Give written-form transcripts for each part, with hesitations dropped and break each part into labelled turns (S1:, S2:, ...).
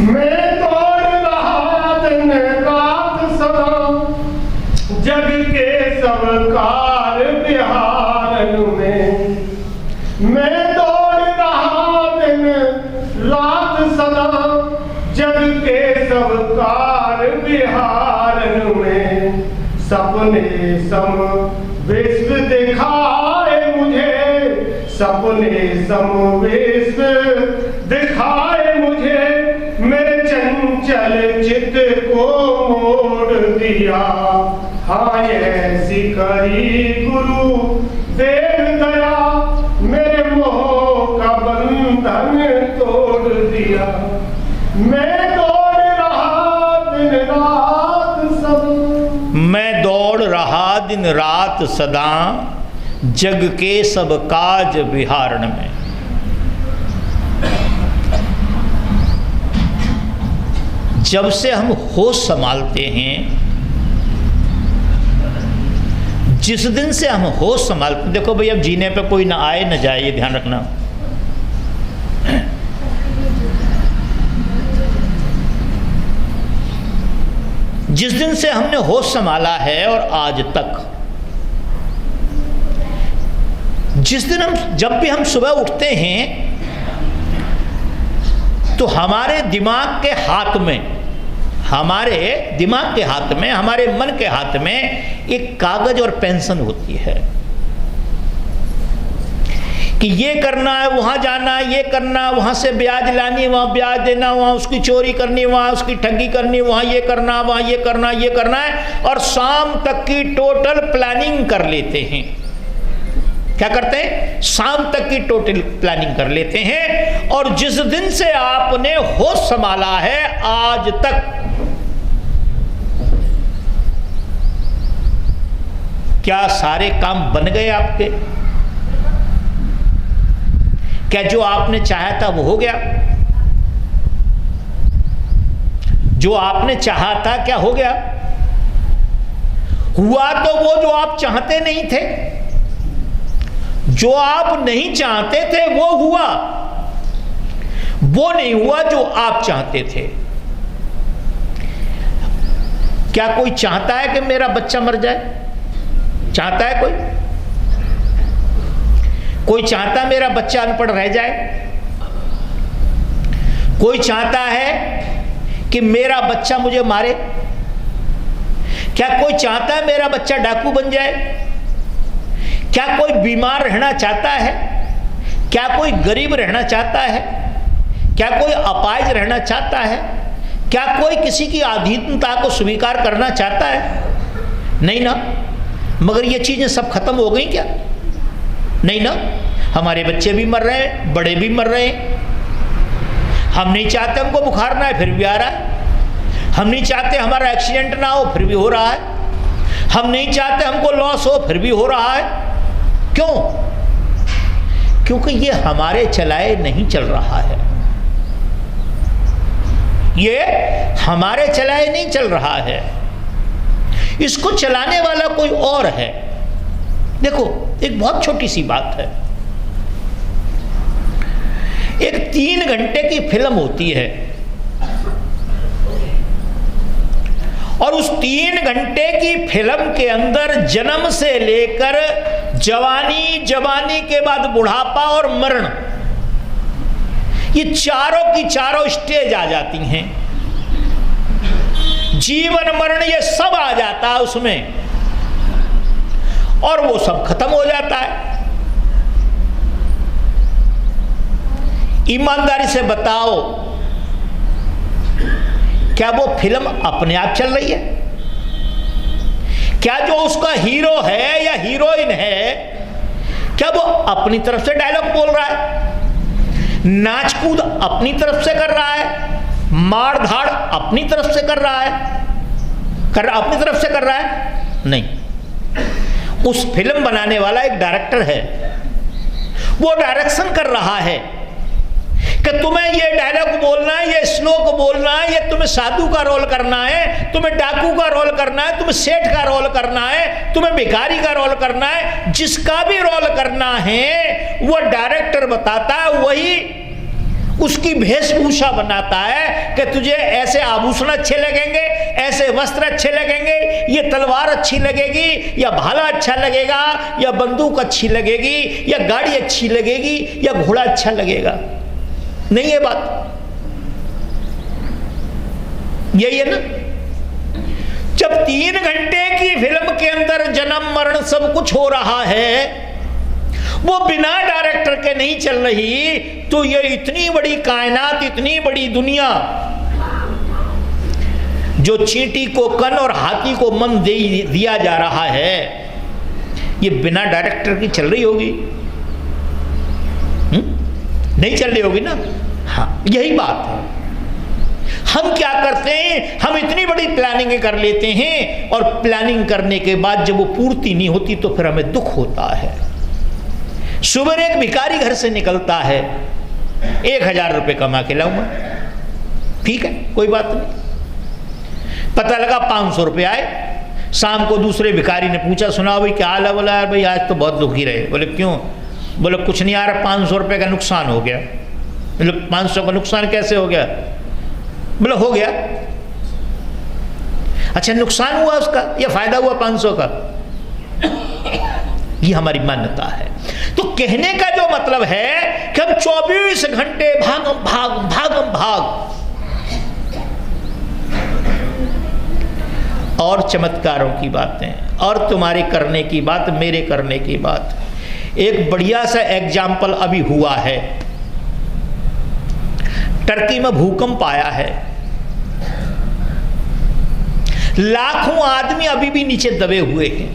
S1: मैं दौड़ रहा दिन रात सदा, जग के सब कार बिहारन में। मैं दौड़ रहा दिन रात सदा, जग के सब कार बिहारन में। सपने सम विश्व दिखाए मुझे, सपने सम विश्व दिखाए मुझे, मेरे चंचल चित्त को मोड़ दिया। हाँ ऐसी करी गुरु देव दया, मेरे मोह का बंधन तोड़ दिया। मैं दौड़ रहा दिन रात सदा,
S2: मैं दौड़ रहा दिन रात सदा, जग के सब काज विहारण में। जब से हम होश संभालते हैं, जिस दिन से हम होश संभालते, देखो भाई अब जीने पे कोई ना आए ना जाए, ये ध्यान रखना। जिस दिन से हमने होश संभाला है और आज तक, जिस दिन हम जब भी हम सुबह उठते हैं तो हमारे दिमाग के हाथ में, हमारे दिमाग के हाथ में, हमारे मन के हाथ में एक कागज और पेंसिल होती है कि ये करना है, वहां जाना, ये करना, वहां से ब्याज लानी, वहां ब्याज देना, वहां उसकी चोरी करनी, वहां उसकी ठगी करनी, वहां ये करना, वहां ये करना, ये करना है, और शाम तक की टोटल प्लानिंग कर लेते हैं। क्या करते हैं? शाम तक की टोटल प्लानिंग कर लेते हैं। और जिस दिन से आपने होश संभाला है आज तक, क्या सारे काम बन गए आपके? क्या जो आपने चाहा था वो हो गया? जो आपने चाहा था क्या हो गया? हुआ तो वो जो आप चाहते नहीं थे, जो आप नहीं चाहते थे वो हुआ, वो नहीं हुआ जो आप चाहते थे। क्या कोई चाहता है कि मेरा बच्चा मर जाए? चाहता है कोई? कोई चाहता है मेरा बच्चा अनपढ़ रह जाए? कोई चाहता है कि मेरा बच्चा मुझे मारे? क्या कोई चाहता है मेरा बच्चा डाकू बन जाए? क्या कोई बीमार रहना चाहता है? क्या कोई गरीब रहना चाहता है? क्या कोई अपाहिज रहना चाहता है? क्या कोई किसी की अधीनता को स्वीकार करना चाहता है? नहीं ना। मगर ये चीजें सब खत्म हो गई क्या? नहीं ना। हमारे बच्चे भी मर रहे हैं, बड़े भी मर रहे हैं। हम नहीं चाहते हमको बुखार ना है, फिर भी आ रहा है। हम नहीं चाहते हमारा एक्सीडेंट ना हो, फिर भी हो रहा है। हम नहीं चाहते हमको लॉस हो, फिर भी हो रहा है। क्यों? क्योंकि ये हमारे चलाए नहीं चल रहा है। ये हमारे चलाए नहीं चल रहा है, इसको चलाने वाला कोई और है। देखो एक बहुत छोटी सी बात है। एक 3 घंटे की फिल्म होती है और उस 3 घंटे की फिल्म के अंदर जन्म से लेकर जवानी, जवानी के बाद बुढ़ापा और मरण, ये चारों की चारों स्टेज आ जाती हैं। जीवन मरण ये सब आ जाता है उसमें, और वो सब खत्म हो जाता है। ईमानदारी से बताओ, क्या वो फिल्म अपने आप चल रही है? क्या जो उसका हीरो है या हीरोइन है, क्या वो अपनी तरफ से डायलॉग बोल रहा है? नाच कूद अपनी तरफ से कर रहा है? मार धाड़ अपनी तरफ से कर रहा है? अपनी तरफ से कर रहा है? नहीं। उस फिल्म बनाने वाला एक डायरेक्टर है, वो डायरेक्शन कर रहा है कि तुम्हें ये डायलॉग बोलना है, ये श्लोक बोलना है, ये तुम्हें साधु का रोल करना है, तुम्हें डाकू का रोल करना है, तुम्हें सेठ का रोल करना है, तुम्हें भिखारी का रोल करना है। जिसका भी रोल करना है वो डायरेक्टर बताता है, वही उसकी वेशभूषा बनाता है कि तुझे ऐसे आभूषण अच्छे लगेंगे, ऐसे वस्त्र अच्छे लगेंगे, ये तलवार अच्छी लगेगी या भाला अच्छा लगेगा या बंदूक अच्छी लगेगी या गाड़ी अच्छी लगेगी या घोड़ा अच्छा लगेगा। नहीं है बात, यही है ना। जब 3 घंटे की फिल्म के अंदर जन्म मरण सब कुछ हो रहा है, वो बिना डायरेक्टर के नहीं चल रही, तो ये इतनी बड़ी कायनात, इतनी बड़ी दुनिया, जो चींटी को कन और हाथी को मन दे दिया जा रहा है, ये बिना डायरेक्टर की चल रही होगी? नहीं चल रही होगी ना। हाँ, यही बात है। हम क्या करते हैं, हम इतनी बड़ी प्लानिंग कर लेते हैं और प्लानिंग करने के बाद जब वो पूर्ति नहीं होती तो फिर हमें दुख होता है। सुबह एक भिखारी घर से निकलता है, 1000 रुपये कमा के लाऊंगा, ठीक है, कोई बात नहीं। पता लगा 500 रुपये आए। शाम को दूसरे भिखारी ने पूछा, सुना भाई क्या हाल है? बोला यार भाई आज तो बहुत दुखी रहे। बोले क्यों? बोले कुछ नहीं आ रहा, 500 रुपये का नुकसान हो गया। बोले 500 का नुकसान कैसे हो गया? बोले हो गया। अच्छा, नुकसान हुआ उसका या फायदा हुआ 500 का? ये हमारी मान्यता है। तो कहने का जो मतलब है कि हम 24 घंटे भागम भाग भागम भाग, और चमत्कारों की बातें और तुम्हारे करने की बात, मेरे करने की बात। एक बढ़िया सा एग्जाम्पल अभी हुआ है, टर्की में भूकंप आया है, लाखों आदमी अभी भी नीचे दबे हुए हैं।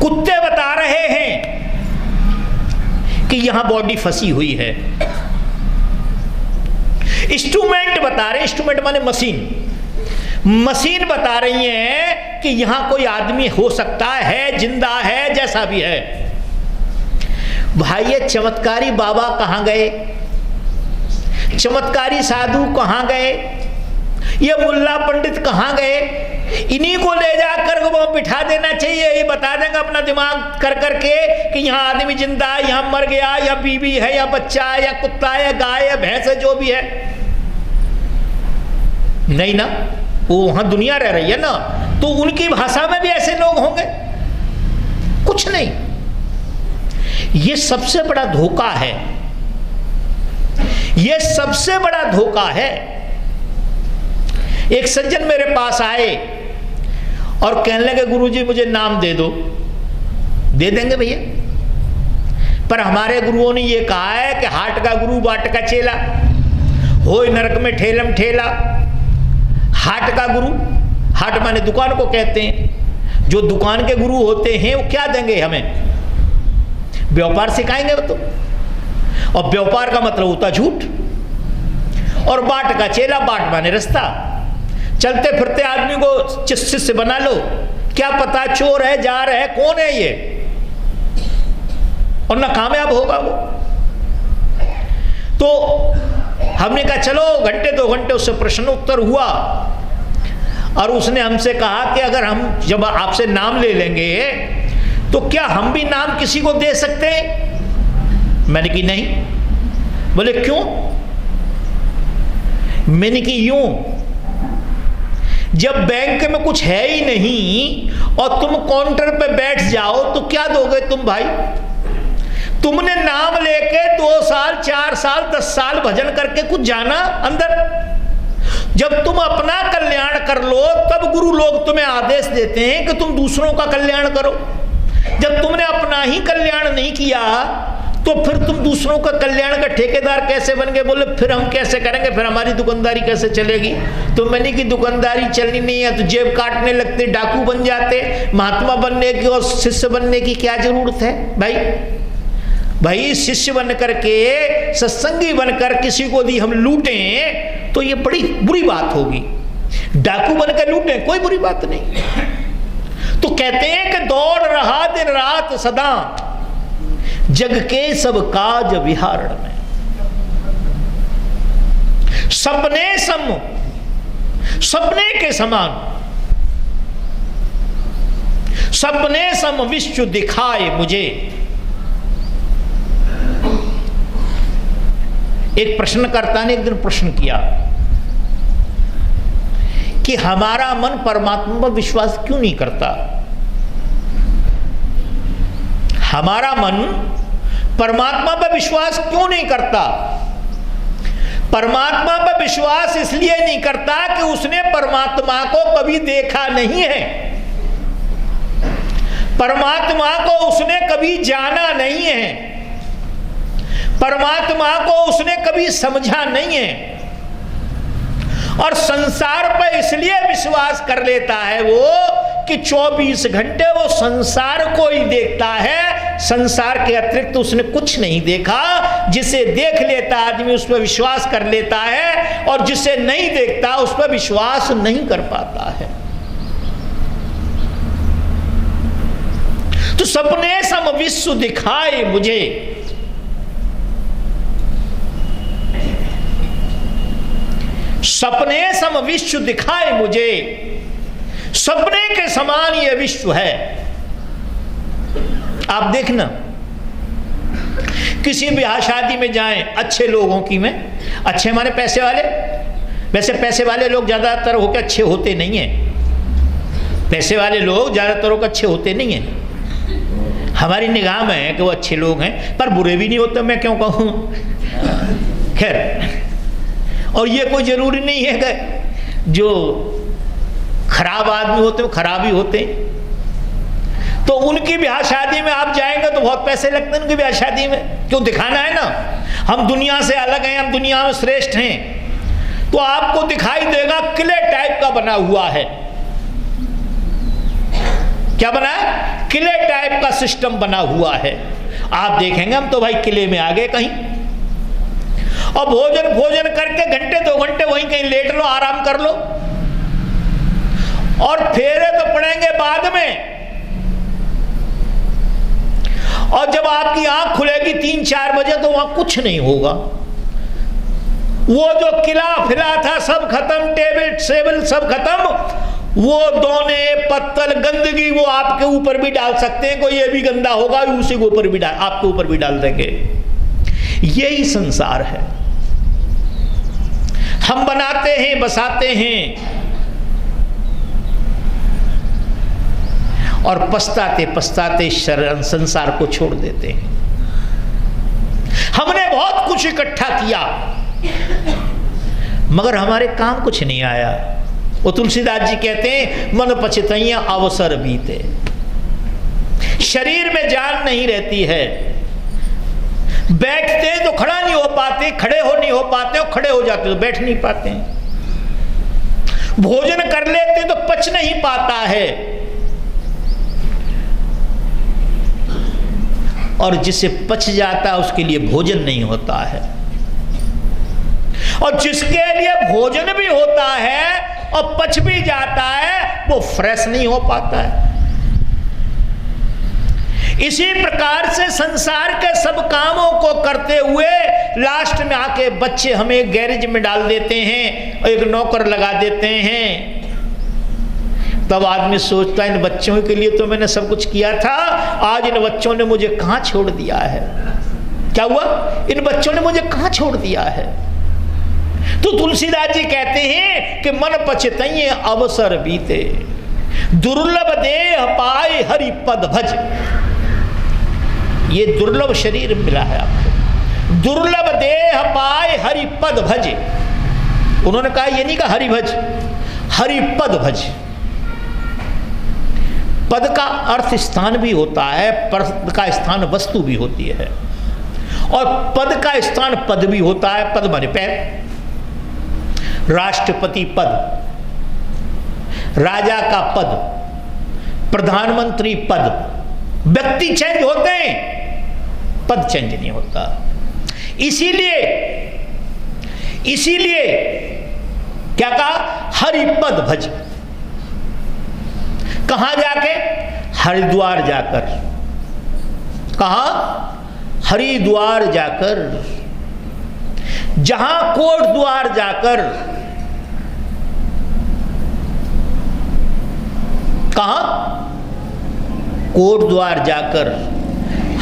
S2: कुत्ते बता रहे हैं कि यहां बॉडी फंसी हुई है। इंस्ट्रूमेंट बता रहे हैं, इंस्ट्रूमेंट माने मशीन बता रही है कि यहां कोई आदमी हो सकता है, जिंदा है, जैसा भी है। भाई ये चमत्कारी बाबा कहां गए? चमत्कारी साधु कहां गए? ये मुल्ला पंडित कहां गए? इन्हीं को ले जाकर वो बिठा देना चाहिए। ये बता देंगे अपना दिमाग कर करके कि यहाँ आदमी जिंदा है, यहाँ मर गया, या बीवी है, या बच्चा है, या कुत्ता है, या गाय है, भैंस है, जो भी है। नहीं ना, वो वहां दुनिया रह रही है ना, तो उनकी भाषा में भी ऐसे लोग होंगे? कुछ नहीं। ये सबसे बड़ा धोखा है, ये सबसे बड़ा धोखा है। एक सज्जन मेरे पास आए और कहने लगे गुरुजी मुझे नाम दे दो। दे देंगे भैया, पर हमारे गुरुओं ने ये कहा है कि हाट का गुरु बाट का चेला, होय नरक में ठेलम ठेला। हाट का गुरु, हाट माने दुकान को कहते हैं। जो दुकान के गुरु होते हैं वो क्या देंगे हमें? व्यापार सिखाएंगे वो तो, और व्यापार का मतलब होता झूठ। और बाट का चेला, बाट माने रास्ता। चलते फिरते आदमी को शिष्य बना लो, क्या पता चोर है, जार है, कौन है ये, और ना कामयाब होगा वो। तो हमने कहा चलो घंटे 2 घंटे उससे प्रश्न उत्तर हुआ, और उसने हमसे कहा कि अगर हम जब आपसे नाम ले लेंगे तो क्या हम भी नाम किसी को दे सकते हैं? मैंने कि नहीं। बोले क्यों? मैंने कि यूं, जब बैंक में कुछ है ही नहीं और तुम काउंटर पे बैठ जाओ तो क्या दोगे तुम भाई? तुमने नाम लेके 2 साल 4 साल 10 साल भजन करके कुछ जाना अंदर। जब तुम अपना कल्याण कर लो तब गुरु लोग तुम्हें आदेश देते हैं कि तुम दूसरों का कल्याण करो। जब तुमने अपना ही कल्याण नहीं किया तो फिर तुम दूसरों का कल्याण का ठेकेदार कैसे बन गए? बोले फिर हम कैसे करेंगे, फिर हमारी दुकानदारी कैसे चलेगी? तो मैंने की दुकानदारी चलनी नहीं है तो जेब काटने लगते, डाकू बन जाते। महात्मा बनने की और शिष्य बनने की क्या जरूरत है भाई? भाई शिष्य बन करके, सत्संगी बनकर किसी को भी हम लूटें तो ये बड़ी बुरी बात होगी। डाकू बनकर लूटें कोई बुरी बात नहीं। तो कहते हैं कि दौड़ रहा दिन रात सदा, जग के सब काज विहारण में। सपने सम, सपने के समान, सपने सम विश्व दिखाए मुझे। एक प्रश्नकर्ता ने एक दिन प्रश्न किया कि हमारा मन परमात्मा पर विश्वास क्यों नहीं करता? हमारा मन परमात्मा पर विश्वास क्यों नहीं करता? परमात्मा पर विश्वास इसलिए नहीं करता कि उसने परमात्मा को कभी देखा नहीं है, परमात्मा को उसने कभी जाना नहीं है, परमात्मा को उसने कभी समझा नहीं है। और संसार पर इसलिए विश्वास कर लेता है वो कि 24 घंटे वो संसार को ही देखता है, संसार के अतिरिक्त उसने कुछ नहीं देखा। जिसे देख लेता आदमी उस पर विश्वास कर लेता है, और जिसे नहीं देखता उस पर विश्वास नहीं कर पाता है। तो सपने सम विश्व दिखाए मुझे, सपने सम विश्व दिखाए मुझे, सपने के समान ये विश्व है। आप देखना, किसी ब्याह शादी में जाएं अच्छे लोगों की में, अच्छे माने पैसे वाले, वैसे पैसे वाले लोग ज्यादातर होकर अच्छे होते नहीं हैं, पैसे वाले लोग ज्यादातर होकर अच्छे होते नहीं हैं। हमारी निगाह में है कि वो अच्छे लोग हैं, पर बुरे भी नहीं होते, मैं क्यों कहूं। खैर, और ये कोई जरूरी नहीं है कि जो खराब आदमी होते हैं खराब ही होते हैं। तो उनकी ब्याह शादी में आप जाएंगे तो बहुत पैसे लगते हैं उनकी ब्याह शादी में, क्यों? दिखाना है ना, हम दुनिया से अलग हैं, हम दुनिया में श्रेष्ठ हैं। तो आपको दिखाई देगा किले टाइप का बना हुआ है। क्या बना है? किले टाइप का सिस्टम बना हुआ है। आप देखेंगे हम तो भाई किले में आ गए कहीं, और भोजन करके घंटे 2 घंटे वहीं कहीं लेट लो, आराम कर लो, और फेरे तो पड़ेंगे बाद में। और जब आपकी आंख खुलेगी 3-4 बजे तो वहां कुछ नहीं होगा। वो जो किला फिला था सब खत्म, टेबल सेबल सब खत्म। वो दोने पत्तल गंदगी वो आपके ऊपर भी डाल सकते हैं, कोई ये भी गंदा होगा उसी के ऊपर भी डाल, आपके ऊपर भी डाल देंगे। यही संसार है। हम बनाते हैं, बसाते हैं, और पछताते पछताते संसार को छोड़ देते हैं। हमने बहुत कुछ इकट्ठा किया मगर हमारे काम कुछ नहीं आया। वो तुलसीदास जी कहते हैं, मन पछतैया अवसर बीते। शरीर में जान नहीं रहती है, बैठते तो खड़ा नहीं हो पाते, खड़े हो नहीं हो पाते, और खड़े हो जाते तो बैठ नहीं पाते, भोजन कर लेते तो पच नहीं पाता है, और जिसे पच जाता है उसके लिए भोजन नहीं होता है, और जिसके लिए भोजन भी होता है और पच भी जाता है वो फ्रेश नहीं हो पाता है। इसी प्रकार से संसार के सब कामों को करते हुए लास्ट में आके बच्चे हमें गैरेज में डाल देते हैं, एक नौकर लगा देते हैं। तब आदमी सोचता है इन बच्चों के लिए तो मैंने सब कुछ किया था, आज इन बच्चों ने मुझे कहां छोड़ दिया है। क्या हुआ? इन बच्चों ने मुझे कहां छोड़ दिया है। तो तुलसीदास जी कहते हैं कि मन पछतैये अवसर बीते, दुर्लभ देह पाए हरि पद भज। ये दुर्लभ शरीर मिला है आपको, दुर्लभ देह पाए हरि पद भज। उन्होंने कहा ये नहीं कहा हरि भज, हरि पद भज। पद का अर्थ स्थान भी होता है, पद का स्थान वस्तु भी होती है, और पद का स्थान पद भी होता है। पद माने पैर, राष्ट्रपति पद, राजा का पद, प्रधानमंत्री पद। व्यक्ति चेंज होते हैं, पद चेंज नहीं होता। इसीलिए क्या कहा? हरि पद भज। कहां जाके? हरिद्वार जाकर। कहां? हरिद्वार जाकर, जहां कोट द्वार जाकर। कहां? कोट द्वार जाकर,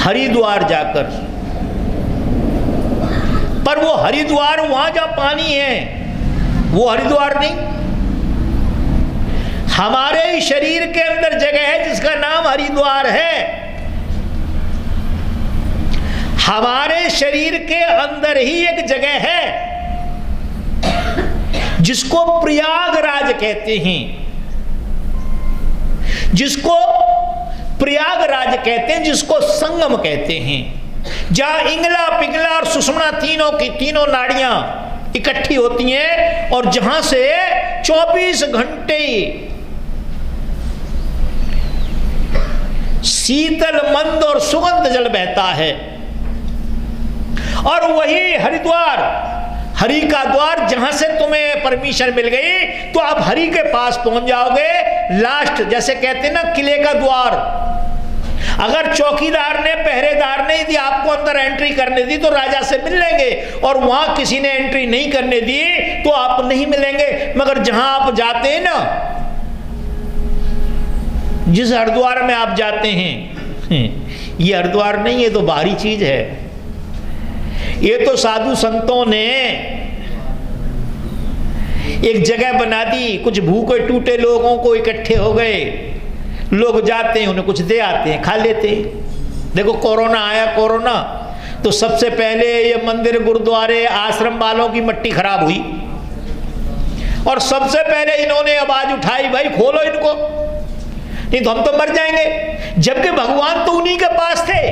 S2: हरिद्वार जाकर पर वो हरिद्वार वहां जहां पानी है वो हरिद्वार नहीं। हमारे ही शरीर के अंदर जगह है जिसका नाम हरिद्वार है। हमारे शरीर के अंदर ही एक जगह है जिसको प्रयागराज कहते हैं, जिसको प्रयागराज कहते हैं, जिसको संगम कहते हैं, जहां इंगला पिंगला और सुषुम्ना तीनों की तीनों नाड़ियां इकट्ठी होती हैं और जहां से 24 घंटे शीतल मंद और सुगंध जल बहता है। और वही हरिद्वार, हरि का द्वार, जहां से तुम्हें परमिशन मिल गई तो आप हरि के पास पहुंच जाओगे। लास्ट, जैसे कहते हैं ना किले का द्वार, अगर चौकीदार ने, पहरेदार ने यदि आपको अंदर एंट्री करने दी तो राजा से मिल लेंगे, और वहां किसी ने एंट्री नहीं करने दी तो आप नहीं मिलेंगे। मगर जहां आप जाते हैं ना, जिस हरिद्वार में आप जाते हैं, ये हरिद्वार नहीं, ये तो बाहरी चीज है। ये तो साधु संतों ने एक जगह बना दी, कुछ भूखे टूटे लोगों को इकट्ठे हो गए, लोग जाते हैं, उन्हें कुछ दे आते हैं, खा लेते हैं। देखो कोरोना आया, कोरोना तो सबसे पहले ये मंदिर गुरुद्वारे आश्रम वालों की मट्टी खराब हुई और सबसे पहले इन्होंने आवाज उठाई, भाई खोलो इनको, नहीं तो हम तो मर जाएंगे। जबकि भगवान तो उन्हीं के पास थे,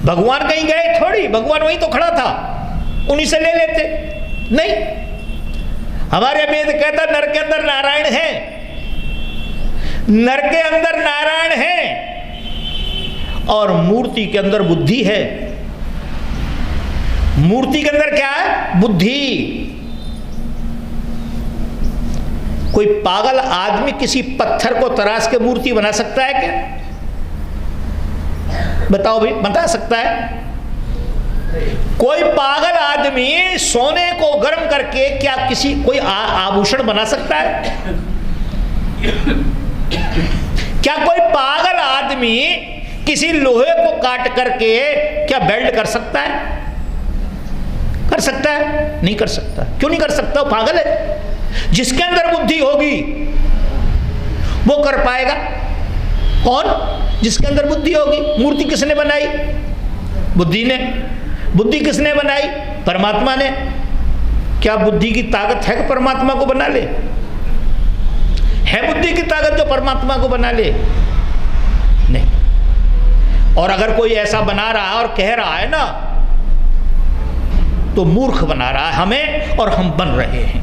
S2: भगवान कहीं गए थोड़ी, भगवान वहीं तो खड़ा था, उन्हीं से ले लेते। नहीं, हमारे वेद कहता नर के अंदर नारायण है, नर के अंदर नारायण है और मूर्ति के अंदर बुद्धि है। मूर्ति के अंदर क्या है? बुद्धि। कोई पागल आदमी किसी पत्थर को तराश के मूर्ति बना सकता है क्या? बताओ भाई, बता सकता है? कोई पागल आदमी सोने को गर्म करके क्या किसी कोई आभूषण बना सकता है? क्या कोई पागल आदमी किसी लोहे को काट करके क्या बेल्ट कर सकता है? कर सकता है? नहीं कर सकता। क्यों नहीं कर सकता? वो पागल है। जिसके अंदर बुद्धि होगी वो कर पाएगा। कौन? जिसके अंदर बुद्धि होगी। मूर्ति किसने बनाई? बुद्धि ने। बुद्धि किसने बनाई? परमात्मा ने। क्या बुद्धि की ताकत है कि परमात्मा को बना ले? है बुद्धि की ताकत जो परमात्मा को बना ले? नहीं। और अगर कोई ऐसा बना रहा है और कह रहा है ना, तो मूर्ख बना रहा है हमें और हम बन रहे हैं।